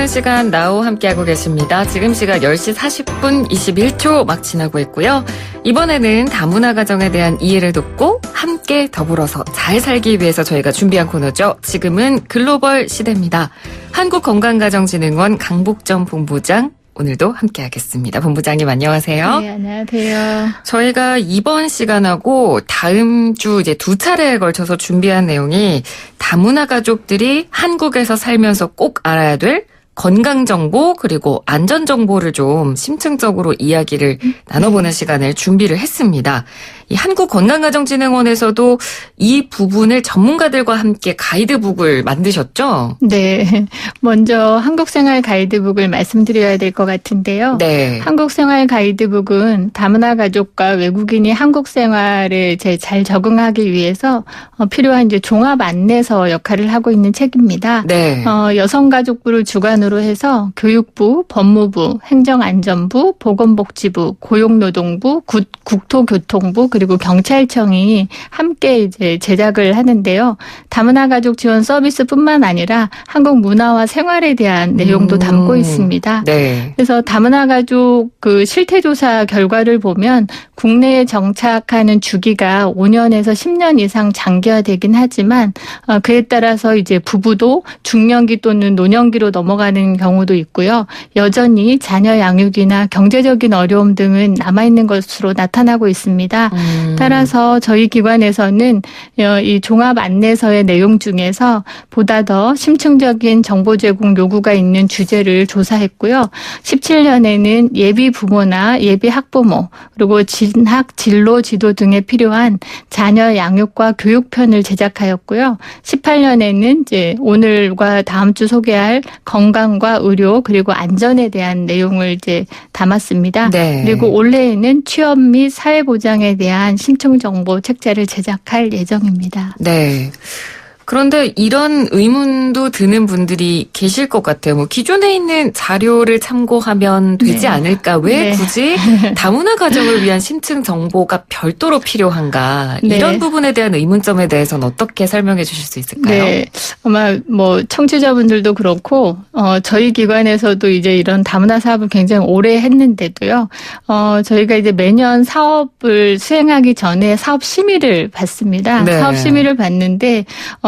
좋은 시간 나우 함께하고 계십니다. 지금 시각 10시 40분 21초 막 지나고 있고요. 이번에는 다문화 가정에 대한 이해를 돕고 함께 더불어서 잘 살기 위해서 저희가 준비한 코너죠. 지금은 글로벌 시대입니다. 한국건강가정진흥원 강복점 본부장 오늘도 함께하겠습니다. 본부장님 안녕하세요. 네, 안녕하세요. 저희가 이번 시간하고 다음 주 이제 두 차례에 걸쳐서 준비한 내용이 다문화 가족들이 한국에서 살면서 꼭 알아야 될 건강정보 그리고 안전정보를 좀 심층적으로 이야기를 나눠보는 시간을 준비를 했습니다. 이 한국건강가정진흥원에서도 이 부분을 전문가들과 함께 가이드북을 만드셨죠? 네. 먼저 한국생활 가이드북을 말씀드려야 될 것 같은데요. 네. 한국생활 가이드북은 다문화 가족과 외국인이 한국 생활에 잘 적응하기 위해서 필요한 이제 종합 안내서 역할을 하고 있는 책입니다. 네. 여성가족부를 주관으로 해서 교육부, 법무부, 행정안전부, 보건복지부, 고용노동부, 국토교통부 그리고 경찰청이 함께 이제 제작을 하는데요. 다문화 가족 지원 서비스뿐만 아니라 한국 문화와 생활에 대한 내용도 담고 있습니다. 네. 그래서 다문화 가족 그 실태조사 결과를 보면 국내에 정착하는 주기가 5년에서 10년 이상 장기화되긴 하지만 그에 따라서 이제 부부도 중년기 또는 노년기로 넘어가는 경우도 있고요. 여전히 자녀 양육이나 경제적인 어려움 등은 남아있는 것으로 나타나고 있습니다. 따라서 저희 기관에서는 이 종합 안내서의 내용 중에서 보다 더 심층적인 정보 제공 요구가 있는 주제를 조사했고요. 17년에는 예비 부모나 예비 학부모 그리고 진학 진로 지도 등에 필요한 자녀 양육과 교육편을 제작하였고요. 18년에는 이제 오늘과 다음 주 소개할 건강과 의료 그리고 안전에 대한 내용을 이제 담았습니다. 네. 그리고 올해에는 취업 및 사회보장에 대한 심층 정보 책자를 제작할 예정입니다. 네. 그런데 이런 의문도 드는 분들이 계실 것 같아요. 뭐 기존에 있는 자료를 참고하면 되지 네. 않을까? 왜 네. 굳이 다문화 가정을 위한 심층 정보가 별도로 필요한가? 네. 이런 부분에 대한 의문점에 대해서는 어떻게 설명해 주실 수 있을까요? 네. 아마 뭐 청취자분들도 그렇고 저희 기관에서도 이제 이런 다문화 사업을 굉장히 오래 했는데도요. 저희가 이제 매년 사업을 수행하기 전에 사업 심의를 받습니다. 네. 사업 심의를 받는데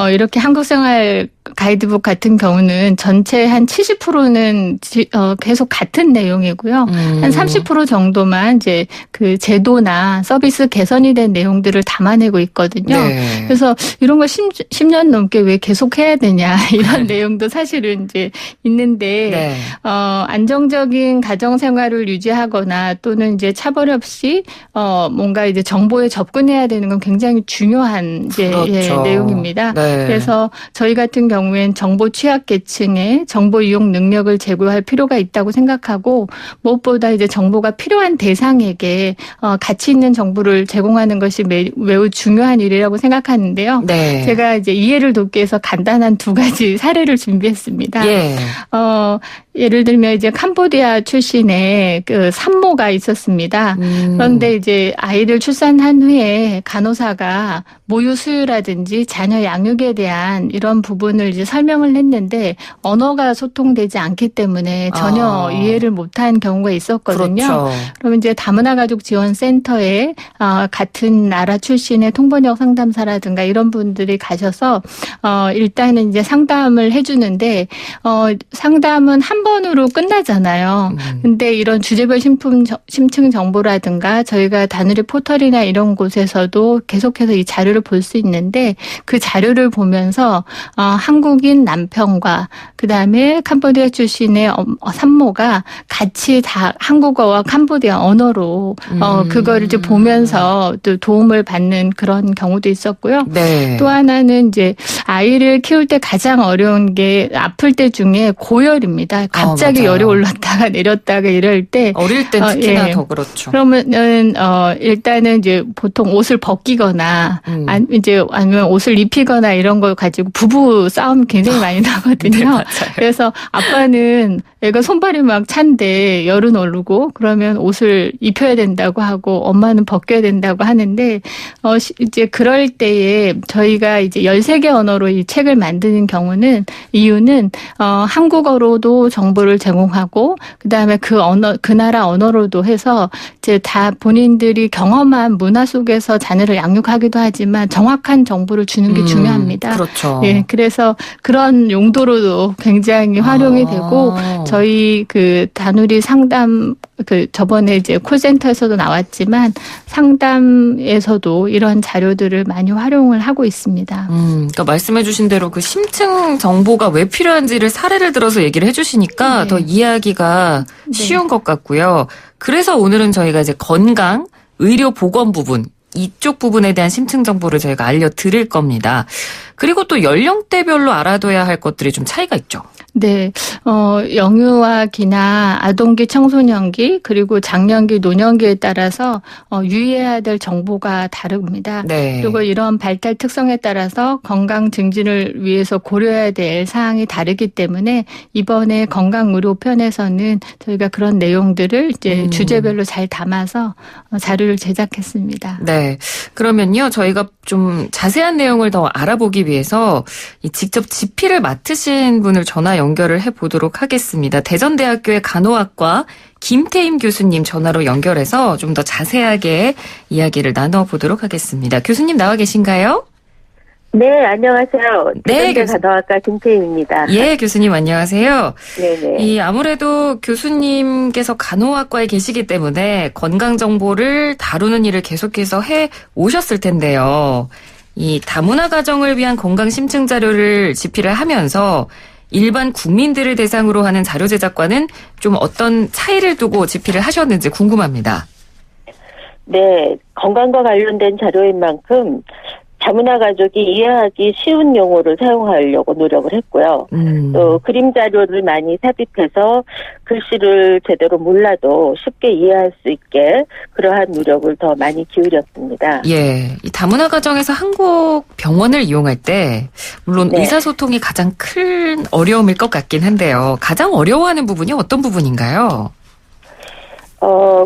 이렇게 한국생활 가이드북 같은 경우는 전체 한 70%는 계속 같은 내용이고요. 한 30% 정도만 이제 그 제도나 서비스 개선이 된 내용들을 담아내고 있거든요. 네. 그래서 이런 거 10년 넘게 왜 계속 해야 되냐 이런 내용도 사실은 이제 있는데 네. 안정적인 가정 생활을 유지하거나 또는 이제 차별 없이 뭔가 이제 정보에 접근해야 되는 건 굉장히 중요한 이제 그렇죠. 내용입니다. 네. 그래서 저희 같은 경우엔 정보 취약계층에 정보 이용 능력을 제고할 필요가 있다고 생각하고 무엇보다 이제 정보가 필요한 대상에게 가치 있는 정보를 제공하는 것이 매우 중요한 일이라고 생각하는데요. 네. 제가 이제 이해를 돕기 위해서 간단한 두 가지 사례를 준비했습니다. 예. 예를 들면 이제 캄보디아 출신의 그 산모가 있었습니다. 그런데 이제 아이를 출산한 후에 간호사가 모유 수유라든지 자녀 양육에 대한 이런 부분을 이제 설명을 했는데 언어가 소통되지 않기 때문에 전혀 이해를 못한 경우가 있었거든요. 그렇죠. 그러면 이제 다문화 가족 지원 센터에 같은 나라 출신의 통번역 상담사라든가 이런 분들이 가셔서 일단은 이제 상담을 해주는데 상담은 한 번으로 끝나잖아요. 근데 이런 주제별 심층 정보라든가 저희가 다누리 포털이나 이런 곳에서도 계속해서 이 자료를 볼 수 있는데 그 자료를 보면서 한국인 남편과 그다음에 캄보디아 출신의 산모가 같이 다 한국어와 캄보디아 언어로 그거를 이제 보면서 또 도움을 받는 그런 경우도 있었고요. 네. 또 하나는 이제 아이를 키울 때 가장 어려운 게 아플 때 중에 고열입니다. 갑자기 열이 올랐다가 내렸다가 이럴 때 어릴 땐 특히나 더 그렇죠. 그러면은 일단은 이제 보통 옷을 벗기거나 아니면 옷을 입히거나 이런 걸 가지고 부부 싸움 굉장히 많이 네, 나거든요. 맞아요. 그래서 아빠는 애가 손발이 막 찬데 열은 오르고 그러면 옷을 입혀야 된다고 하고 엄마는 벗겨야 된다고 하는데 이제 그럴 때에 저희가 이제 13개 언어로 이 책을 만드는 경우는 이유는 한국어로도 정보를 제공하고 그다음에 그 나라 언어로도 해서 이제 다 본인들이 경험한 문화 속에서 자녀를 양육하기도 하지만 정확한 정보를 주는 게 중요합니다. 그렇죠. 예, 그래서 그런 용도로도 굉장히 활용이 되고 저희 그 다누리 상담 저번에 이제 콜센터에서도 나왔지만 상담에서도 이런 자료들을 많이 활용을 하고 있습니다. 그러니까 말씀해주신 대로 그 심층 정보가 왜 필요한지를 사례를 들어서 얘기를 해주시니까 네. 더 이해하기가 쉬운 것 같고요. 그래서 오늘은 저희가 이제 건강, 의료 보건 부분 이쪽 부분에 대한 심층 정보를 저희가 알려드릴 겁니다. 그리고 또 연령대별로 알아둬야 할 것들이 좀 차이가 있죠. 네, 영유아기나 아동기, 청소년기, 그리고 장년기, 노년기에 따라서 유의해야 될 정보가 다릅니다. 네. 그리고 이런 발달 특성에 따라서 건강 증진을 위해서 고려해야 될 사항이 다르기 때문에 이번에 건강의료 편에서는 저희가 그런 내용들을 이제 주제별로 잘 담아서 자료를 제작했습니다. 네. 그러면요, 저희가 좀 자세한 내용을 더 알아보기 위해서 직접 집필을 맡으신 분을 전화 연결을 해보도록 하겠습니다. 대전대학교의 간호학과 김태임 교수님 전화로 연결해서 좀 더 자세하게 이야기를 나눠보도록 하겠습니다. 교수님 나와 계신가요? 네, 안녕하세요. 네, 대전대 간호학과 김태임입니다. 예, 교수님 안녕하세요. 네네. 아무래도 교수님께서 간호학과에 계시기 때문에 건강 정보를 다루는 일을 계속해서 해 오셨을 텐데요. 이 다문화 가정을 위한 건강 심층 자료를 집필을 하면서 일반 국민들을 대상으로 하는 자료 제작과는 좀 어떤 차이를 두고 집필을 하셨는지 궁금합니다. 네, 건강과 관련된 자료인 만큼 다문화 가족이 이해하기 쉬운 용어를 사용하려고 노력을 했고요. 또 그림 자료를 많이 삽입해서 글씨를 제대로 몰라도 쉽게 이해할 수 있게 그러한 노력을 더 많이 기울였습니다. 예, 이 다문화 가정에서 한국 병원을 이용할 때 물론 네. 의사소통이 가장 큰 어려움일 것 같긴 한데요. 가장 어려워하는 부분이 어떤 부분인가요?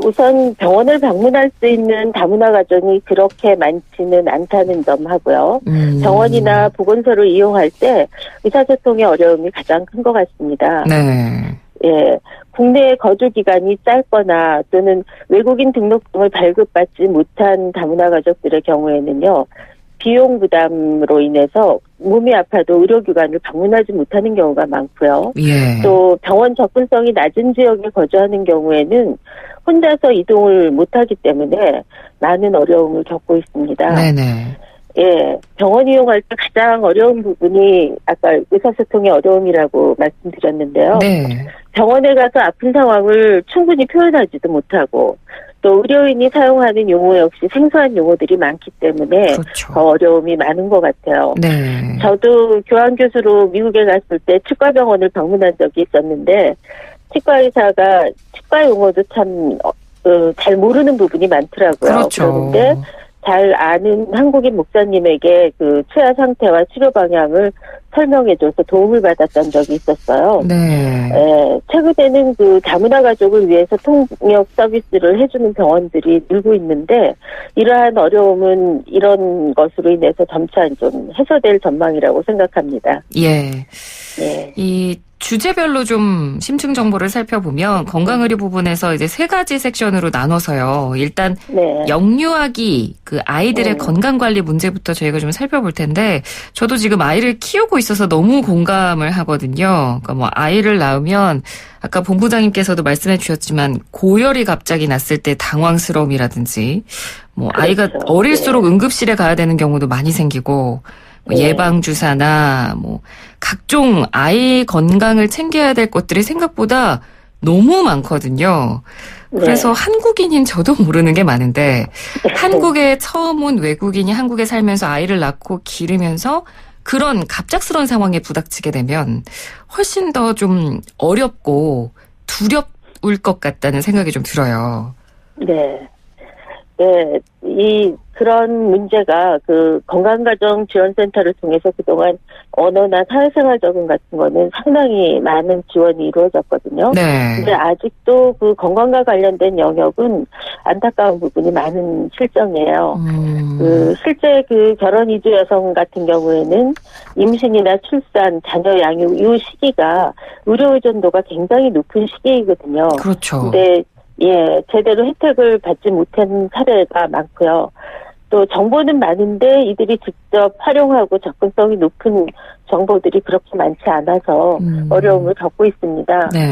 우선 병원을 방문할 수 있는 다문화 가정이 그렇게 많지는 않다는 점 하고요. 병원이나 보건소를 이용할 때 의사소통의 어려움이 가장 큰 것 같습니다. 네. 예, 국내 거주 기간이 짧거나 또는 외국인 등록증을 발급받지 못한 다문화 가족들의 경우에는요. 비용 부담으로 인해서 몸이 아파도 의료기관을 방문하지 못하는 경우가 많고요. 예. 또 병원 접근성이 낮은 지역에 거주하는 경우에는 혼자서 이동을 못하기 때문에 많은 어려움을 겪고 있습니다. 네네. 예, 병원 이용할 때 가장 어려운 부분이 아까 의사소통의 어려움이라고 말씀드렸는데요. 네. 병원에 가서 아픈 상황을 충분히 표현하지도 못하고 또 의료인이 사용하는 용어 역시 생소한 용어들이 많기 때문에 그렇죠. 더 어려움이 많은 것 같아요. 네. 저도 교환교수로 미국에 갔을 때 치과병원을 방문한 적이 있었는데 치과 의사가 치과 용어도 참 잘 모르는 부분이 많더라고요. 그렇죠. 그런데 잘 아는 한국인 목사님에게 그 치아 상태와 치료 방향을 설명해줘서 도움을 받았던 적이 있었어요. 네. 최근에는 그 다문화 가족을 위해서 통역 서비스를 해주는 병원들이 늘고 있는데 이러한 어려움은 이런 것으로 인해서 점차 좀 해소될 전망이라고 생각합니다. 예. 네. 이 주제별로 좀 심층 정보를 살펴보면 건강의료 부분에서 이제 3가지 섹션으로 나눠서요. 일단 네. 영유아기 그 아이들의 건강관리 문제부터 저희가 좀 살펴볼 텐데 저도 지금 아이를 키우고 있어서 너무 공감을 하거든요. 그러니까 뭐 아이를 낳으면 아까 본부장님께서도 말씀해 주셨지만 고열이 갑자기 났을 때 당황스러움이라든지 뭐 그렇죠. 아이가 어릴수록 응급실에 가야 되는 경우도 많이 생기고 뭐 네. 예방주사나 뭐 각종 아이 건강을 챙겨야 될 것들이 생각보다 너무 많거든요. 그래서 네. 한국인인 저도 모르는 게 많은데 한국에 처음 온 외국인이 한국에 살면서 아이를 낳고 기르면서 그런 갑작스러운 상황에 부닥치게 되면 훨씬 더 좀 어렵고 두려울 것 같다는 생각이 좀 들어요. 네. 네. 그런 문제가 그 건강가정 지원센터를 통해서 그동안 언어나 사회생활 적응 같은 거는 상당히 많은 지원이 이루어졌거든요. 네. 근데 아직도 그 건강과 관련된 영역은 안타까운 부분이 많은 실정이에요. 그 실제 그 결혼 이주 여성 같은 경우에는 임신이나 출산, 자녀 양육 이 시기가 의료 의존도가 굉장히 높은 시기이거든요. 그렇죠. 근데 제대로 혜택을 받지 못한 사례가 많고요. 또 정보는 많은데 이들이 직접 활용하고 접근성이 높은 정보들이 그렇게 많지 않아서 어려움을 겪고 있습니다. 네.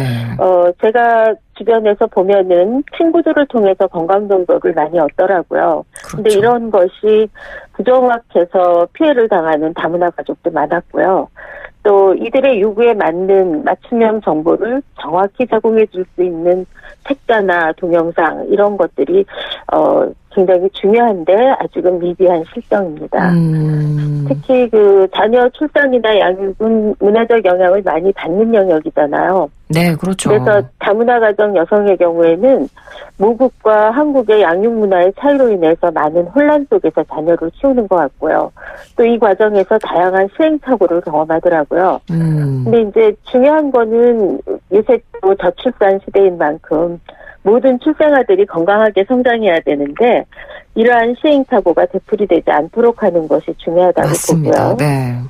제가 주변에서 보면은 친구들을 통해서 건강 정보를 많이 얻더라고요. 근데 그렇죠. 이런 것이 부정확해서 피해를 당하는 다문화 가족도 많았고요. 또 이들의 요구에 맞는 맞춤형 정보를 정확히 제공해 줄 수 있는 책자나 동영상 이런 것들이 굉장히 중요한데 아직은 미비한 실정입니다. 특히 그 자녀 출산이나 양육은 문화적 영향을 많이 받는 영역이잖아요. 네, 그렇죠. 그래서 다문화 가정 여성의 경우에는 모국과 한국의 양육 문화의 차이로 인해서 많은 혼란 속에서 자녀를 키우는 것 같고요. 또 이 과정에서 다양한 시행착오를 경험하더라고요. 근데 이제 중요한 거는 요새 또 저출산 시대인 만큼 모든 출생아들이 건강하게 성장해야 되는데 이러한 시행착오가 되풀이되지 않도록 하는 것이 중요하다고 맞습니다. 보고요.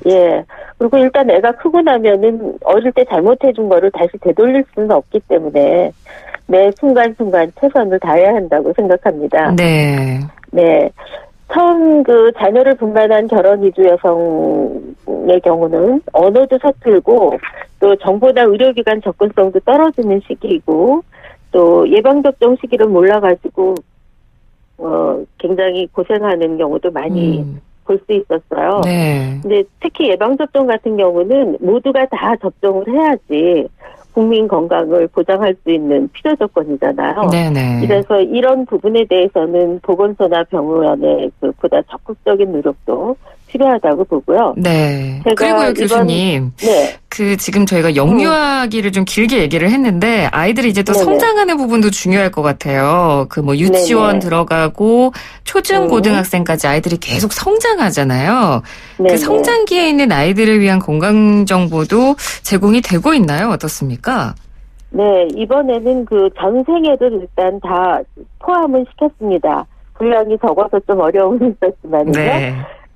네. 그리고 일단 애가 크고 나면은 어릴 때 잘못해준 거를 다시 되돌릴 수는 없기 때문에 매 순간순간 최선을 다해야 한다고 생각합니다. 네. 처음 그 자녀를 분만한 결혼 이주 여성의 경우는 언어도 서툴고 또 정보나 의료기관 접근성도 떨어지는 시기이고 또 예방접종 시기를 몰라가지고 굉장히 고생하는 경우도 많이 볼 수 있었어요. 네. 근데 특히 예방접종 같은 경우는 모두가 다 접종을 해야지 국민 건강을 보장할 수 있는 필요 조건이잖아요. 네네. 그래서 이런 부분에 대해서는 보건소나 병원의 그 보다 적극적인 노력도 필요하다고 보고요. 네. 그리고요, 교수님. 네. 그 지금 저희가 영유아기를 좀 길게 얘기를 했는데 아이들이 이제 또 네네. 성장하는 부분도 중요할 것 같아요. 그 뭐 유치원 네네. 들어가고 초중 고등학생까지 아이들이 계속 성장하잖아요. 네네. 그 성장기에 있는 아이들을 위한 건강 정보도 제공이 되고 있나요? 어떻습니까? 네, 이번에는 그 전 생애를 일단 다 포함을 시켰습니다. 분량이 적어서 좀 어려움이 있었지만요. 네.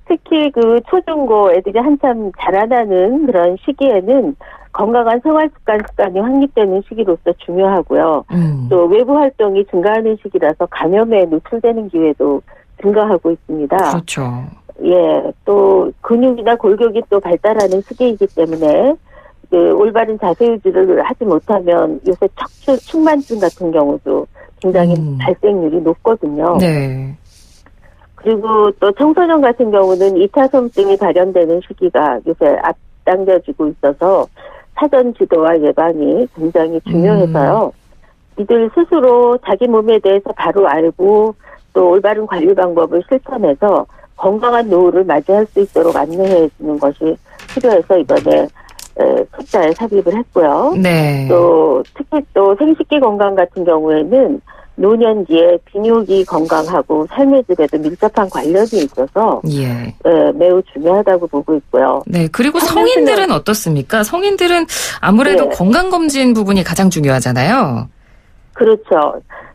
특히 그 초중고 애들이 한참 자라나는 그런 시기에는 건강한 생활 습관이 확립되는 시기로서 중요하고요. 또 외부 활동이 증가하는 시기라서 감염에 노출되는 기회도 증가하고 있습니다. 그렇죠. 또 근육이나 골격이 또 발달하는 시기이기 때문에 그 올바른 자세 유지를 하지 못하면 요새 척추 측만증 같은 경우도 굉장히 발생률이 높거든요. 네. 그리고 또 청소년 같은 경우는 2차 섬증이 발현되는 시기가 요새 앞당겨지고 있어서 사전 지도와 예방이 굉장히 중요해서요. 이들 스스로 자기 몸에 대해서 바로 알고 또 올바른 관리 방법을 실천해서 건강한 노후를 맞이할 수 있도록 안내해 주는 것이 필요해서 이번에 투자에 삽입을 했고요. 네. 또 특히 또 생식기 건강 같은 경우에는 노년기에 비뇨기 건강하고 삶의 질에도 밀접한 관련이 있어서 매우 중요하다고 보고 있고요. 네, 그리고 성인들은 어떻습니까? 성인들은 아무래도 건강검진 부분이 가장 중요하잖아요. 그렇죠.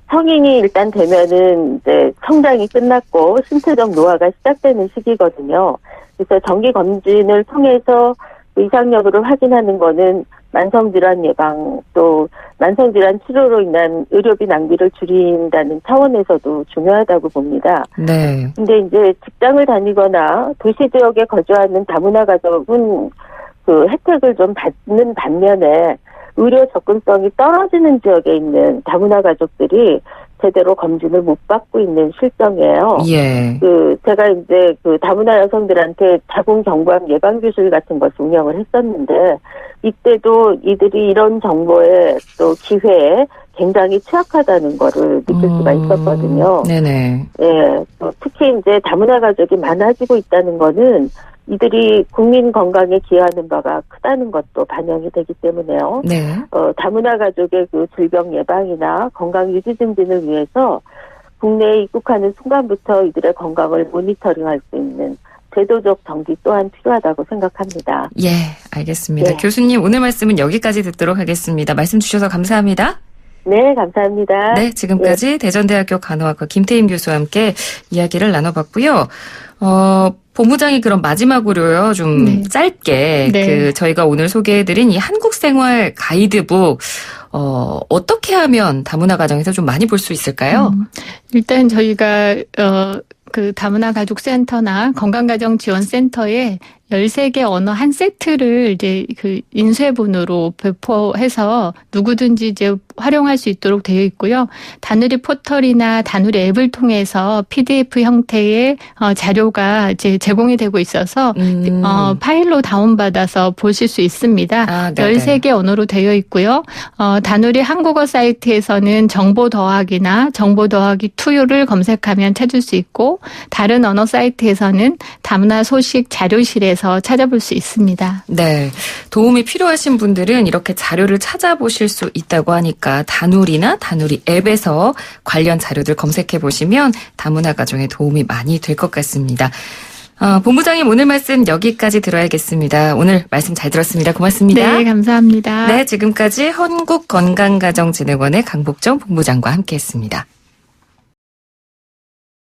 성인이 일단 되면은 이제 성장이 끝났고 신체적 노화가 시작되는 시기거든요. 그래서 정기 검진을 통해서 이상 여부를 확인하는 거는 만성질환 예방 또 만성질환 치료로 인한 의료비 낭비를 줄인다는 차원에서도 중요하다고 봅니다. 네. 근데 이제 직장을 다니거나 도시 지역에 거주하는 다문화 가족은 그 혜택을 좀 받는 반면에 의료 접근성이 떨어지는 지역에 있는 다문화 가족들이 제대로 검진을 못 받고 있는 실정이에요. 제가 이제 그 다문화 여성들한테 자궁 경부암 예방 교실 같은 것을 운영을 했었는데 이때도 이들이 이런 정보에 또 기회에 굉장히 취약하다는 거를 느낄 수가 있었거든요. 네네. 또 특히 이제 다문화 가족이 많아지고 있다는 거는 이들이 국민 건강에 기여하는 바가 크다는 것도 반영이 되기 때문에요. 네. 다문화 가족의 그 질병 예방이나 건강 유지 증진을 위해서 국내에 입국하는 순간부터 이들의 건강을 모니터링할 수 있는 제도적 정비 또한 필요하다고 생각합니다. 예, 알겠습니다. 네. 교수님 오늘 말씀은 여기까지 듣도록 하겠습니다. 말씀 주셔서 감사합니다. 네, 감사합니다. 네, 지금까지 대전대학교 간호학과 김태임 교수와 함께 이야기를 나눠봤고요. 본부장이 그럼 마지막으로요, 좀 네. 짧게 네. 저희가 오늘 소개해드린 이 한국생활 가이드북 어떻게 하면 다문화 가정에서 좀 많이 볼 수 있을까요? 일단 저희가 그 다문화 가족센터나 건강가정지원센터에 13개 언어 한 세트를 이제 그 인쇄본으로 배포해서 누구든지 이제 활용할 수 있도록 되어 있고요. 다누리 포털이나 다누리 앱을 통해서 PDF 형태의 자료가 이제 제공이 되고 있어서 파일로 다운받아서 보실 수 있습니다. 아, 네네. 13개 언어로 되어 있고요. 다누리 한국어 사이트에서는 정보 더하기나 정보 더하기 2를 검색하면 찾을 수 있고 다른 언어 사이트에서는 다문화 소식 자료실에서 찾아볼 수 있습니다. 네. 도움이 필요하신 분들은 이렇게 자료를 찾아보실 수 있다고 하니까 다누리나 다누리 앱에서 관련 자료들 검색해 보시면 다문화 가정에 도움이 많이 될 것 같습니다. 본부장님 오늘 말씀 여기까지 들어야겠습니다. 오늘 말씀 잘 들었습니다. 고맙습니다. 네, 감사합니다. 네, 지금까지 한국건강가정진흥원의 강복정 본부장과 함께했습니다.